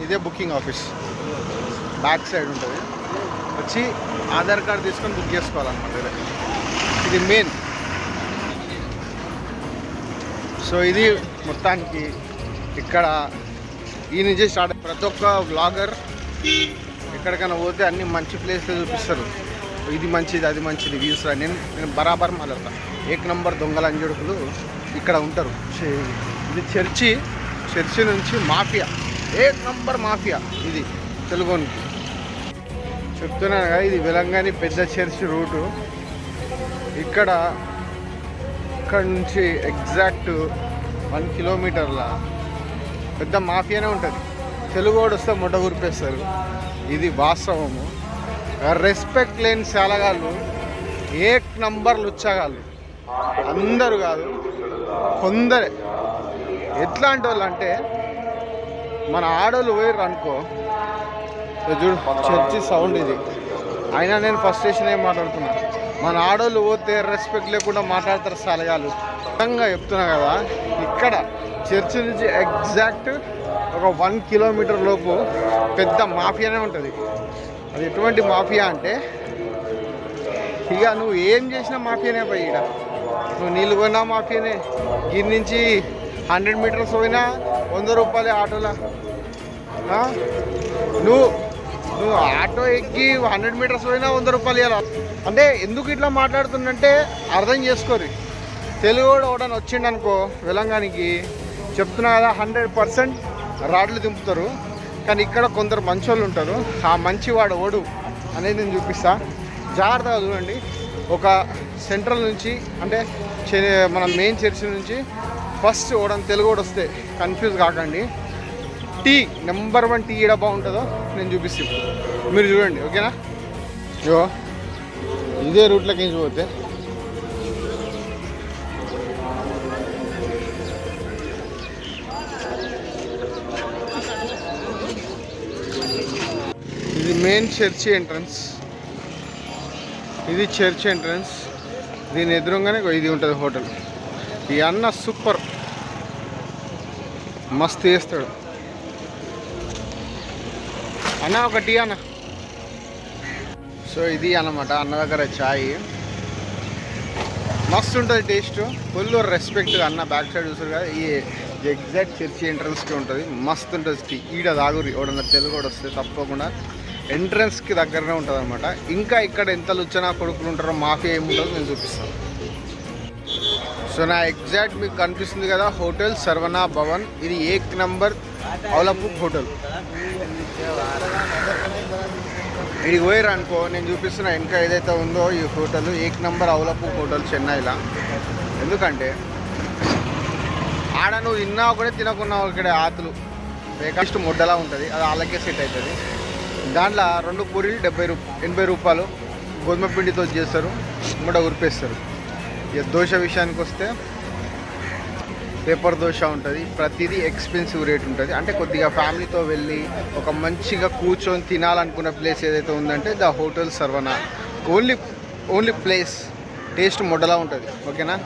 ఇదే booking office, back side ఉంటుంది. వచ్చి ఆధార్ కార్డు తీసుకొని బుక్ చేసుకోవాలన్నమాట. ఇది మెయిన్. సో ఇది మొత్తానికి ఇక్కడ ఈ నుంచి స్టార్ట్. ప్రతి ఒక్క బ్లాగర్ ఎక్కడికైనా పోతే అన్ని మంచి ప్లేస్లు చూపిస్తారు. ఇది మంచిది, అది మంచిది, వ్యూస్. నేను బరాబర్ మాట్లాడతాను. ఏక్ నంబర్ దొంగల అంజడుకులు ఇక్కడ ఉంటారు. ఇది చర్చి నుంచి మాఫియా, ఏక్ నంబర్ మాఫియా ఇది తెలుగునికి చెప్తున్నాను కదా. ఇది వెలంగాని పెద్ద చర్చి రూటు. ఇక్కడ నుంచి ఎగ్జాక్ట్ 1 కిలోమీటర్ల పెద్ద మాఫియానే ఉంటుంది. తెలుగు వాడు వస్తే మొట్ట గురిపేస్తారు. ఇది వాస్తవము. రెస్పెక్ట్ లేని శాలగాళ్ళు, ఏక్ నంబర్లు ఉచ్చగాళ్ళు. అందరూ కాదు, కొందరే. ఎట్లాంటి వాళ్ళు అంటే మన ఆడోళ్ళు పోయారు అనుకో, చూడు చర్చి సౌండ్ ఇది. అయినా నేను ఫస్ట్ స్టేషన్ ఏం మాట్లాడుతున్నా. మన ఆడోళ్ళు పోతే రెస్పెక్ట్ లేకుండా మాట్లాడతారు శాలగాళ్ళు. నిజంగా చెప్తున్నా కదా. ఇక్కడ చర్చి నుంచి ఎగ్జాక్ట్ ఒక 1 కిలోమీటర్ లోపు పెద్ద మాఫియానే ఉంటుంది. అది ఎటువంటి మాఫియా అంటే ఇక నువ్వు ఏం చేసినా మాఫియానే పోయి. ఇక నువ్వు నీళ్ళు పోయినా మాఫియానే. గిరి నుంచి 100 మీటర్స్ పోయినా 100 రూపాయలే ఆటోలా. నువ్వు ఆటో ఎక్కి 100 మీటర్స్ పోయినా 100 రూపాయలు ఇవ్వాలి. అంటే ఎందుకు ఇట్లా మాట్లాడుతుందంటే అర్థం చేసుకోరు. తెలుగు కూడా ఎవడన్నా వచ్చిండు అనుకో వెలంగానికి, చెప్తున్నా కదా, 100% రాడ్లు దింపుతారు. కానీ ఇక్కడ కొందరు మంచోళ్ళు ఉంటారు. ఆ మంచివాడు ఓడు అనేది నేను చూపిస్తా. జాగ్రత్తగా చూడండి. ఒక సెంట్రల్ నుంచి అంటే మన మెయిన్ చర్చి నుంచి ఫస్ట్ ఓడని తెలుగు కూడా వస్తే కన్ఫ్యూజ్ కాకండి. టీ నెంబర్ 1 టీ ఏడ బాగుంటుందో నేను చూపిస్తాను, మీరు చూడండి. ఓకేనా? ఇగో ఇదే రూట్లోకి ఏం పోతే ఇది మెయిన్ చర్చి ఎంట్రన్స్. ఇది చర్చ్ ఎంట్రన్స్. దీని ఎదురుగానే ఇది ఉంటుంది హోటల్. ఈ అన్న సూపర్ మస్తు చేస్తాడు అన్న. ఒక టీ అన్న. సో ఇది అన్నమాట అన్న దగ్గర ఛాయ్. మస్తు ఉంటుంది టేస్ట్, ఫుల్ రెస్పెక్ట్. అన్న బ్యాక్ సైడ్ చూస్తారు కదా, ఈ ఎగ్జాక్ట్ చర్చి ఎంట్రన్స్కి ఉంటుంది. మస్తు ఉంటుంది టీ. ఈడ దాగురి ఎవడన్నా తెలుగు కూడా వస్తే తప్పకుండా ఎంట్రన్స్కి దగ్గరనే ఉంటుంది అనమాట. ఇంకా ఇక్కడ ఎంత లుచ్చనా కొడుకులు ఉంటారో, మాఫియా ఏముంటుందో నేను చూపిస్తాను. సో నా ఎగ్జాక్ట్ మీకు కనిపిస్తుంది కదా హోటల్ సర్వనా భవన్. ఇది ఏక్ నంబర్ అవులపూక్ హోటల్. ఇది పోయారు అనుకో, నేను చూపిస్తున్నా ఇంకా ఏదైతే ఉందో ఈ హోటల్ ఏక్ నంబర్ అవులపూక్ హోటల్ చెన్నైలో. ఎందుకంటే ఆడ నువ్వు తిన్నా ఒకటే తినకున్నావు ఇక్కడ ఆతులు బ్రేక్ఫాస్ట్ ముద్దలా ఉంటుంది. అది వాళ్ళకే సెట్ అవుతుంది. దాంట్లో 2 పూరీలు 80 రూపాయలు గోధుమ పిండితో చేస్తారు. ముడ్డ ఉరిపేస్తారు. ఇక దోశ విషయానికి వస్తే పేపర్ దోశ ఉంటుంది. ప్రతిదీ ఎక్స్పెన్సివ్ రేట్ ఉంటుంది. అంటే కొద్దిగా ఫ్యామిలీతో వెళ్ళి ఒక మంచిగా కూర్చొని తినాలనుకున్న ప్లేస్ ఏదైతే ఉందంటే the hotel Saravana. Only place. Taste మొడ్డలా ఉంటుంది. ఓకేనా?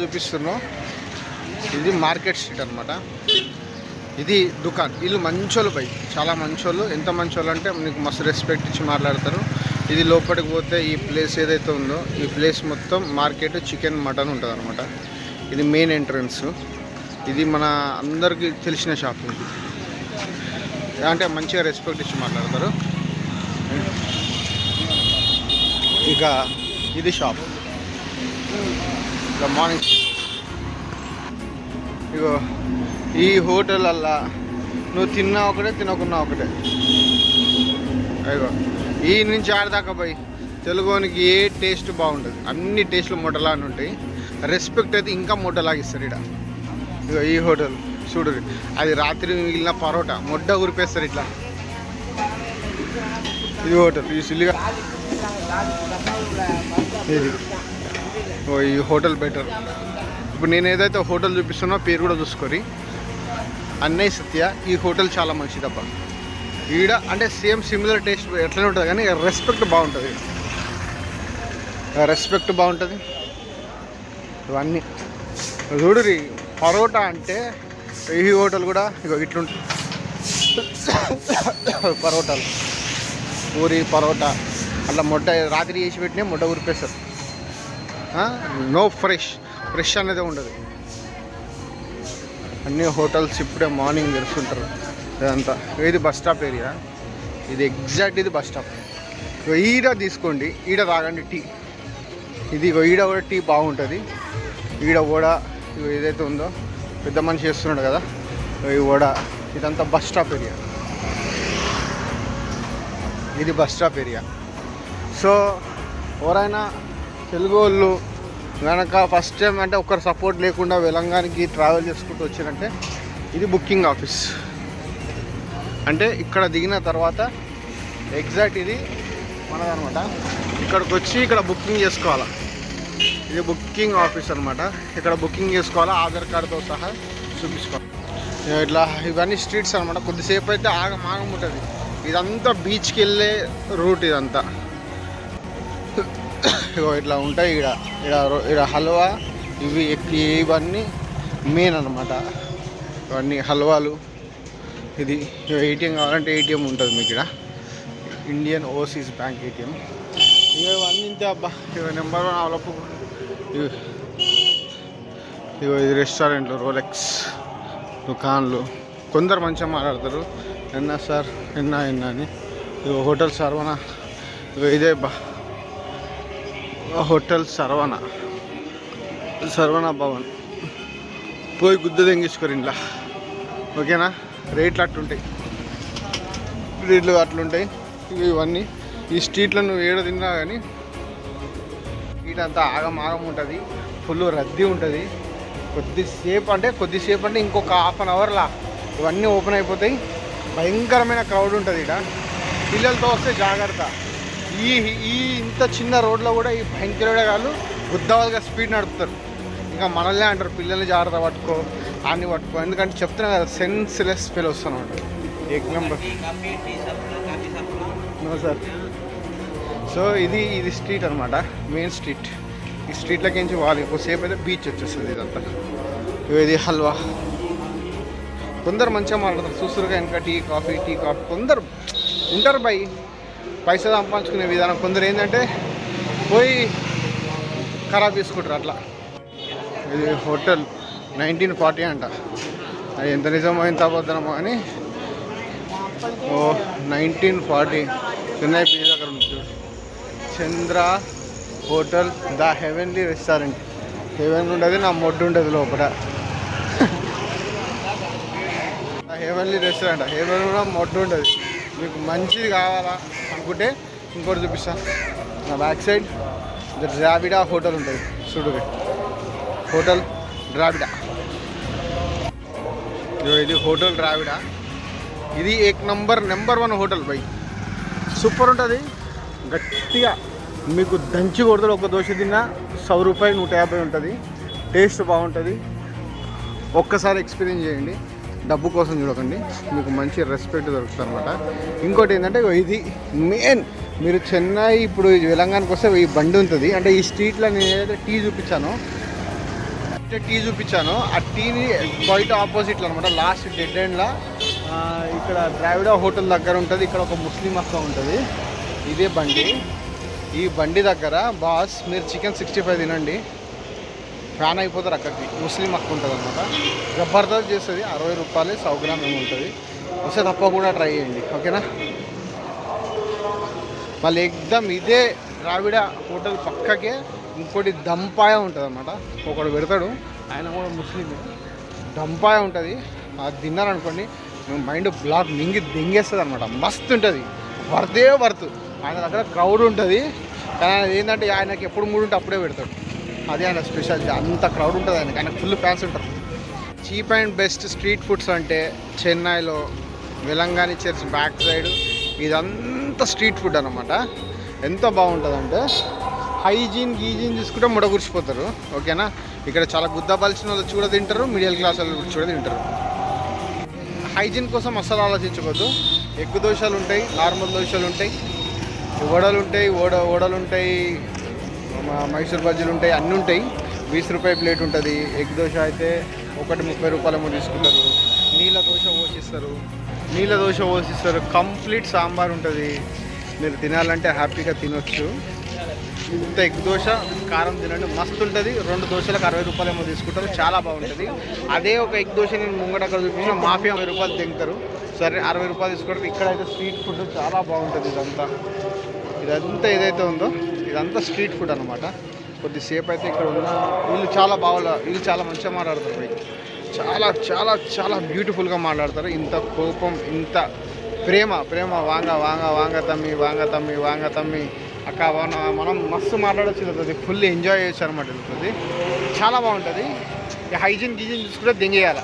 చూపిస్తున్నాం. ఇది మార్కెట్ స్ట్రీట్ అనమాట. ఇది దుకాణం. వీళ్ళు మంచోళ్ళు పై, చాలా మంచోళ్ళు. ఎంత మంచోళ్ళు అంటే మీకు మస్తు రెస్పెక్ట్ ఇచ్చి మాట్లాడతారు. ఇది లోపలికి పోతే ఈ ప్లేస్ ఏదైతే ఉందో ఈ ప్లేస్ మొత్తం మార్కెట్, చికెన్, మటన్ ఉంటుంది అనమాట. ఇది మెయిన్ ఎంట్రన్స్. ఇది మన అందరికీ తెలిసిన షాప్. అంటే మంచిగా రెస్పెక్ట్ ఇచ్చి మాట్లాడతారు. ఇక ఇది షాప్. ఇక మార్నింగ్ ఇగో ఈ హోటలల్లా నువ్వు తిన్నా ఒకటే తినకున్నా ఒకటే. అయ్యో ఈ నుంచి ఆడదాకా పోయి తెలుగునికి ఏ టేస్ట్ బాగుంటుంది. అన్ని టేస్ట్లు మొట్టలాగా ఉంటాయి. రెస్పెక్ట్ అయితే ఇంకా మొట్టలాగా ఇస్తారు ఇక్కడ. ఇగో ఈ హోటల్ చూడు, అది రాత్రి మిగిలిన పరోటా మొడ్డ ఉరిపేస్తారు ఇట్లా. ఇది హోటల్. ఈ సిల్లిగా ఇది ఈ హోటల్ బెటర్. ఇప్పుడు నేను ఏదైతే హోటల్ చూపిస్తున్నా పేరు కూడా చూసుకొని అన్నయ్య సత్య. ఈ హోటల్ చాలా మంచిదబ్బా. ఈడ అంటే సేమ్ సిమిలర్ టేస్ట్ ఎట్లనే ఉంటుంది కానీ రెస్పెక్ట్ బాగుంటుంది. రెస్పెక్ట్ బాగుంటుంది. ఇవన్నీ చూడు. పరోటా అంటే ఈ హోటల్ కూడా ఇగో ఇట్లుంటుంది. పరోటాలు, పూరి పరోటా అట్లా మొట్ట రాత్రి చేసి పెట్టినా మొట్ట ఉరిపేస్తారు. నో ఫ్రెష్ అనేది ఉండదు. అన్ని హోటల్స్ ఇప్పుడే మార్నింగ్ తెరుస్తుంటారు ఇదంతా. ఇది బస్ స్టాప్ ఏరియా, ఇది ఎగ్జాక్ట్ ఇది బస్ స్టాప్. ఈడ తీసుకోండి, ఈడ తాగండి టీ. ఇది ఈడ కూడా టీ బాగుంటుంది. ఈడ కూడా ఏదైతే ఉందో పెద్ద మనిషి చేస్తున్నాడు కదా ఈ కూడా. ఇదంతా బస్ స్టాప్ ఏరియా, ఇది బస్ స్టాప్ ఏరియా. సో ఎవరైనా తెలుగు వాళ్ళు కనుక ఫస్ట్ టైం అంటే ఒకరు సపోర్ట్ లేకుండా వెలంగానికి ట్రావెల్ చేసుకుంటూ వచ్చారంటే ఇది బుకింగ్ ఆఫీస్. అంటే ఇక్కడ దిగిన తర్వాత ఎగ్జాక్ట్ ఇది మనదనమాట. ఇక్కడికి వచ్చి ఇక్కడ బుకింగ్ చేసుకోవాలి. ఇది బుకింగ్ ఆఫీస్ అనమాట. ఇక్కడ బుకింగ్ చేసుకోవాలా, ఆధార్ కార్డుతో సహా చూపించుకోవాలి. ఇట్లా ఇవన్నీ స్ట్రీట్స్ అనమాట. కొద్దిసేపు అయితే ఆగం ఉంటుంది. ఇదంతా బీచ్కి వెళ్ళే రూట్ ఇదంతా. ఇట్లా ఉంటాయి ఇక్కడ హల్వా ఇవన్నీ మెయిన్ అనమాట. ఇవన్నీ హల్వాలు. ఇది ఏటీఎం కావాలంటే ఏటీఎం ఉంటుంది మీకు ఇక్కడ, ఇండియన్ ఓవర్సీస్ బ్యాంక్ ఏటీఎం. ఇవన్నీ ఇంతే అబ్బా. నెంబర్ 1 అవలపు. ఇగో ఇది రెస్టారెంట్లు, రోలెక్స్ దుకాన్లు. కొందరు మంచిగా మాట్లాడతారు, ఎన్నా సార్ ఎన్నా అని. ఇగో హోటల్ సర్వణ. ఇగో ఇదే బా హోటల్ సర్వణ భవన్. పోయి గుద్ద తెంగించుకోరు ఇంట్లో, ఓకేనా. రేట్లు అట్లుంటాయి, రేట్లు అట్లుంటాయి. ఇవన్నీ ఈ స్ట్రీట్లో నువ్వు ఏడ తిన్నా కానీ స్ట్రీట్ అంతా ఆగం ఉంటుంది. ఫుల్ రద్దీ ఉంటుంది. కొద్దిసేపు అంటే ఇంకొక హాఫ్ అన్ అవర్లా ఇవన్నీ ఓపెన్ అయిపోతాయి. భయంకరమైన క్రౌడ్ ఉంటుంది ఇక్కడ. పిల్లలతో వస్తే జాగ్రత్త. ఈ ఇంత చిన్న రోడ్లో కూడా ఈ భయంకరమైన వాళ్ళు గుద్దవాళ్ళుగా స్పీడ్ నడుపుతారు. ఇంకా మనల్నే అంటారు పిల్లల్ని జాగ్రత్త పట్టుకో, అన్ని పట్టుకో. ఎందుకంటే చెప్తున్నా కదా, సెన్స్లెస్ ఫీల్ వస్తున్నాడు. ఏక్ నెంబర్ నో సార్. సో ఇది స్ట్రీట్ అనమాట, మెయిన్ స్ట్రీట్. ఈ స్ట్రీట్లోకి నుంచి వాళ్ళు ఎక్కువసేపు అయితే బీచ్ వచ్చేస్తుంది ఇదంతా. ఇది హల్వా. కొందరు మంచిగా మాట్లాడతారు, చూస్తురుగా వెనక టీ కాఫీ. కొందరు ఉంటారు బై పైసలు సంపాదించుకునే విధానం. కొందరు ఏంటంటే పోయి ఖరాబ్ చేసుకుంటారు అట్లా. ఇది హోటల్ 1940 అంట. అది ఎంత నిజమో ఎంత అబద్ధమో అని. 1940 చెన్నై పీజీ దగ్గర ఉంది. Chandra hotel the heavenly restaurant. Heaven ఉండదు, నా మొడ్డు ఉండదు లోపల. హెవెన్లీ రెస్టారెంట్, హెవెన్ కూడా మొడ్డు ఉండదు. మీకు మంచిది కావాలా అనుకుంటే ఇంకోటి చూపిస్తాను. నా బ్యాక్ సైడ్ ద్రావిడా హోటల్ ఉంటుంది చూడు, హోటల్ ద్రావిడా. ఇది హోటల్ ద్రావిడా. ఇది నెంబర్ 1 హోటల్ బై. సూపర్ ఉంటుంది. గట్టిగా మీకు దంచి కొడతాడు. ఒక దోశ తిన్నా 100 రూపాయలు 150 ఉంటుంది. టేస్ట్ బాగుంటుంది. ఒక్కసారి ఎక్స్పీరియన్స్ చేయండి, డబ్బు కోసం చూడకండి. మీకు మంచి రెస్పెక్ట్ దొరుకుతుంది అనమాట. ఇంకోటి ఏంటంటే ఇది మెయిన్. మీరు చెన్నై ఇప్పుడు తెలంగాణకు వస్తే ఈ బండి ఉంటుంది. అంటే ఈ స్ట్రీట్లో నేను ఏదైతే టీ చూపించానో ఆ టీని క్వైట్ ఆపోజిట్లో అనమాట. లాస్ట్ డెడ్ ఎండ్లా ఇక్కడ ద్రావిడా హోటల్ దగ్గర ఉంటుంది. ఇక్కడ ఒక ముస్లిం అక్క ఉంటుంది. ఇదే బండి. ఈ బండి దగ్గర బాస్ మీరు చికెన్ 65 తినండి, ఫ్యాన్ అయిపోతారు. అక్కడికి ముస్లిం అక్క ఉంటుంది అనమాట. జబర్దస్త్ చేస్తుంది. 60 రూపాయలు 100 గ్రామ్ ఏమి ఉంటుంది. వస్తే తప్పకుండా ట్రై చేయండి, ఓకేనా. మళ్ళీ ఎగ్దమ్ ఇదే ద్రావిడ హోటల్ పక్కకే ఇంకోటి దంపాయ ఉంటుంది అనమాట. ఒకడు పెడతాడు, ఆయన కూడా ముస్లిమే. దంపాయ ఉంటుంది. అది తిన్నారనుకోండి మైండ్ బ్లాక్ దింగేస్తుంది అనమాట. మస్తు ఉంటుంది. వర్త్. ఆయన దగ్గర క్రౌడ్ ఉంటుంది. కానీ ఆయన ఏంటంటే ఆయనకి ఎప్పుడు మూడు ఉంటే అప్పుడే పెడతాడు. అదే ఆయన స్పెషాలిటీ. అంత క్రౌడ్ ఉంటుంది ఆయనకు ఫుల్ ఫ్యాన్స్ ఉంటారు. Cheap and best street foods అంటే చెన్నైలో వెలంగాని చర్చ్ బ్యాక్ సైడ్ ఇదంతా స్ట్రీట్ ఫుడ్ అనమాట. ఎంత బాగుంటుందంటే హైజీన్ తీసుకుంటే ముడగుర్చిపోతారు, ఓకేనా. ఇక్కడ చాలా గుద్దపలిచిన వాళ్ళు కూడా తింటారు, మిడిల్ క్లాస్ వాళ్ళు కూడా తింటారు. హైజీన్ కోసం అస్సలు ఆలోచించకూడదు. ఎగ్ దోశలు ఉంటాయి, నార్మల్ దోశలు ఉంటాయి, వడలు ఉంటాయి, మైసూర్ బజ్జీలు ఉంటాయి, అన్నీ ఉంటాయి. 20 రూపాయల ప్లేట్ ఉంటుంది. ఎగ్ దోశ అయితే ఒకటి 30 రూపాయలేమో తీసుకుంటారు. నీళ్ళ దోశ పోసిస్తారు. కంప్లీట్ సాంబార్ ఉంటుంది. మీరు తినాలంటే హ్యాపీగా తినొచ్చు. ఇంత ఎగ్ దోశ కారం తినండి, మస్తు ఉంటుంది. 2 దోశలకు 60 రూపాయలు ఏమో తీసుకుంటారు, చాలా బాగుంటుంది. అదే ఒక ఎగ్ దోశ నేను ముంగట అక్కడ చూపించిన మాఫియా 60 రూపాయలు తింటారు. సరే 60 రూపాయలు తీసుకుంటారు. ఇక్కడైతే స్ట్రీట్ ఫుడ్ చాలా బాగుంటుంది. ఇదంతా ఏదైతే ఉందో ఇదంతా స్ట్రీట్ ఫుడ్ అనమాట. కొద్దిసేపు అయితే ఇక్కడ ఉన్న వీళ్ళు చాలా మంచిగా మాట్లాడతారు. చాలా చాలా చాలా బ్యూటిఫుల్గా మాట్లాడతారు. ఇంత కోపం, ఇంత ప్రేమ వాంగ తమ్మి అక్క మనం మస్తు మాట్లాడచ్చు. అది ఫుల్ ఎంజాయ్ చేయొచ్చు అనమాట. వెళ్తుంది చాలా బాగుంటుంది. హైజీన్ చూసుకుంటే దెంగేయాలి.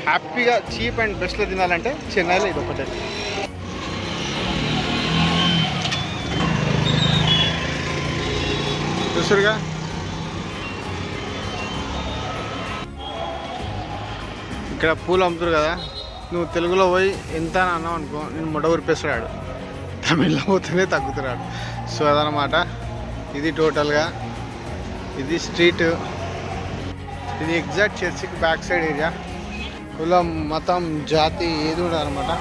హ్యాపీగా చీప్ అండ్ బెస్ట్లో తినాలంటే చెన్నైలో ఇది ఒకటే. చూసారుగా ఇక్కడ పూలు అమ్ముతారు కదా. నువ్వు తెలుగులో పోయి ఎంత అని అన్నావు అనుకో, నేను మొట్ట ఊరిపేస్తాడు. తమిళ్లో పోతేనే తగ్గుతున్నాడు. సో అదనమాట. ఇది టోటల్గా ఇది స్ట్రీట్. ఇది ఎగ్జాక్ట్ చర్చికి బ్యాక్ సైడ్ ఏరియా. కులం, మతం, జాతి ఏది ఉండదు అనమాట.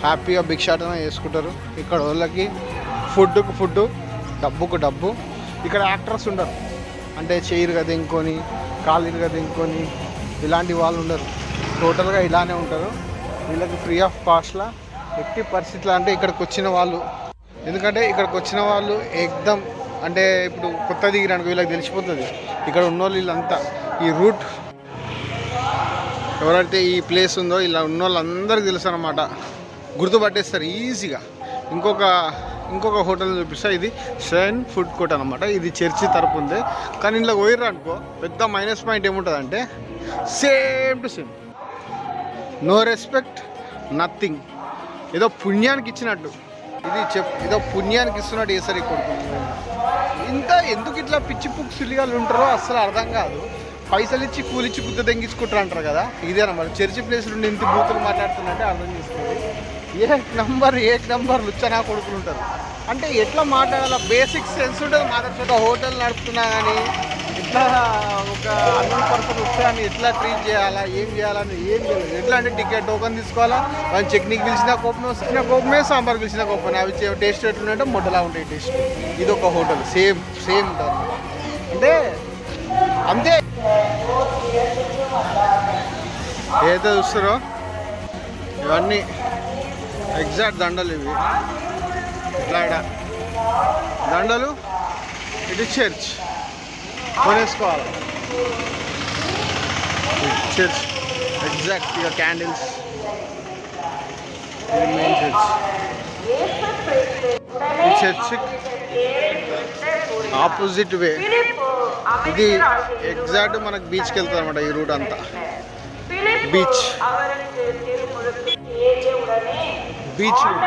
హ్యాపీగా భిక్షాటన చేసుకుంటారు. ఇక్కడ వాళ్ళకి ఫుడ్కు ఫుడ్, డబ్బుకు డబ్బు. ఇక్కడ యాక్టర్స్ ఉండరు. అంటే చైర్గా దింకొని, కాళ్ళుగా దింకొని ఇలాంటి వాళ్ళు ఉండరు. టోటల్గా ఇలానే ఉంటారు. వీళ్ళకి ఫ్రీ ఆఫ్ కాస్ట్లా ఎట్టి పరిస్థితులు అంటే ఇక్కడికి వచ్చిన వాళ్ళు, ఎందుకంటే ఇక్కడికి వచ్చిన వాళ్ళు ఎగ్దమ్ అంటే ఇప్పుడు కొత్త దిగిరానికి వీళ్ళకి తెలిసిపోతుంది. ఇక్కడ ఉన్నోళ్ళు వీళ్ళంతా ఈ రూట్ ఎవరైతే ఈ ప్లేస్ ఉందో ఇలా ఉన్న వాళ్ళందరికీ తెలుసు అనమాట. గుర్తుపట్టేస్తారు ఈజీగా. ఇంకొక హోటల్ చూపిస్తా. ఇది షైన్ ఫుడ్ కోర్ట్ అనమాట. ఇది చర్చి తరపు ఉంది. కానీ ఇంట్లో పోయిర్రు అనుకో పెద్ద మైనస్ పాయింట్ ఏముంటుంది అంటే same to same, no respect, nothing. ఏదో పుణ్యానికి ఇచ్చినట్టు ఏదో పుణ్యానికి ఇస్తున్నట్టు వేసారు ఇక్కడ. ఇంత ఎందుకు ఇట్లా పిచ్చి పుక్కు సిల్లిగాళ్ళు ఉంటారో అస్సలు అర్థం కాదు. పైసలు ఇచ్చి కూలిచ్చి గుద్ద తెంగించుకుంటారు అంటారు కదా. ఇదేనా మరి చర్చి ప్లేస్ నుండి ఇంత బూతులు మాట్లాడుతున్నట్టే అర్థం చేసుకోండి. ఏక్ నంబర్ లుచ్చనా కొడుకులు ఉంటారు. అంటే ఎట్లా మాట్లాడాలా బేసిక్ సెన్స్ ఉంటుంది. మాట్లాడుతున్న హోటల్ నడుపుతున్నా కానీ ఎట్లా ఒక అన్నోన్ పర్సన్ వస్తే అని ఎట్లా ట్రీట్ చేయాలా, ఏం చేయాలని ఏం తెలియదు. ఎట్లా అంటే టికెట్ టోకన్ తీసుకోవాలా, వాళ్ళు చట్నీకి పిలిచిన కోపమే, సాంబార్ పిలిచిన కోపమే. అవి టేస్ట్ ఎట్లుంటే మొట్టలా ఉంటాయి టేస్ట్. ఇది ఒక హోటల్ సేమ్ ఉంటుంది అంటే అంతే. ఏదైతే చూస్తారో ఇవన్నీ ఎగ్జాక్ట్ దండలు. ఇవి ఇట్లా దండలు. ఇది చర్చ్ కొనేసుకోవాలి. చర్చ్ ఎగ్జాక్ట్ ఇక క్యాండిల్స్. ఇది మెయిన్ చర్చ్. ఈ చర్చ్ ఆపోజిట్ వే. ఇది ఎగ్జాక్ట్ మనకు బీచ్కి వెళ్తుంది అనమాట. ఈ రూట్ అంతా బీచ్ రూట్.